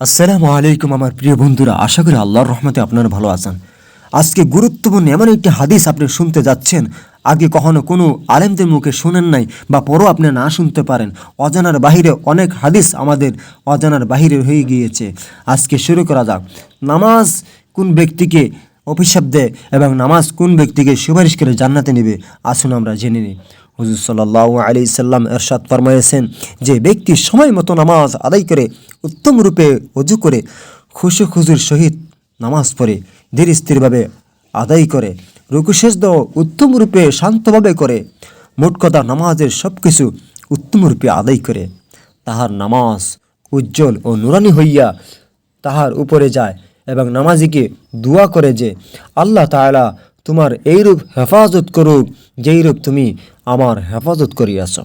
আসসালামু আলাইকুম আমার প্রিয় বন্ধুরা, আশা করি আল্লাহর রহমতে আপনারা ভালো আছেন। আজকে গুরুত্বপূর্ণ এমন একটি হাদিস আপনি শুনতে যাচ্ছেন, আগে কখনো কোনো আলেমদের মুখে শুনেন নাই বা পরও আপনি না শুনতে পারেন। অজানার বাহিরে অনেক হাদিস আমাদের অজানার বাহিরে হয়ে গিয়েছে। আজকে শুরু করা যাক। নামাজ কোন ব্যক্তিকে অভিশাপ দেয় এবং নামাজ কোন ব্যক্তিকে সুপারিশ করে জান্নাতে নেবে, আসুন আমরা জেনে নিই। হুজুর সাল্লাল্লাহু আলাইহি সাল্লাম ইরশাদ ফরমায়েছেন, যে ব্যক্তি সময় মতো নামাজ আদায় করে, উত্তম রূপে ওযু করে, খুশু খুজুর সহিত নামাজ পড়ে, ধীর স্থিরভাবে আদায় করে, রুকু সেজদা উত্তম রূপে শান্তভাবে করে, মোট কথা নামাজের সব কিছু উত্তম রূপে আদায় করে, তাহার নামাজ উজ্জ্বল ও নুরানি হইয়া তাহার উপরে যায় এবং নামাজিকে দোয়া করে যে, আল্লাহ তাআলা তোমার এইরূপ হেফাজত করুক যেইরূপ তুমি আমার হেফাজত করিয়াছ।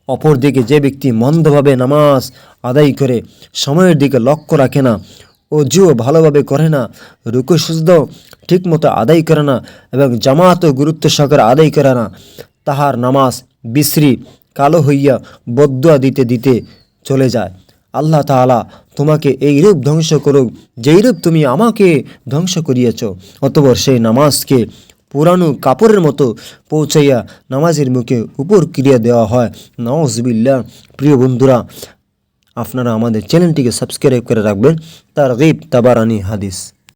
অপরদিকে যে ব্যক্তি মন্দভাবে নামাজ আদায় করে, সময়ের দিকে লক্ষ্য রাখে না, অজুও ভালোভাবে করে না, রুকু সিজদাও ঠিকমতো আদায় করে না এবং জামাতও গুরুত্ব সহকারে আদায় করে না, তাহার নামাজ বিশ্রী কালো হইয়া বদদুয়া দিতে দিতে চলে যায়। আল্লাহ তাআলা তোমাকে এই রূপ ধ্বংস করুক যেইরূপ তুমি আমাকে ধ্বংস করিয়াছ। অতঃপর সেই নামাজকে পুরানো কাপড়ের মতো পৌঁছাইয়া নামাজের মুখে উপর ক্রিয়া দেওয়া হয়। নাউজুবিল্লাহ। প্রিয় বন্ধুরা, আপনারা আমাদের চ্যানেলটিকে সাবস্ক্রাইব করে রাখবেন। তারগীব তাবারানি হাদিস।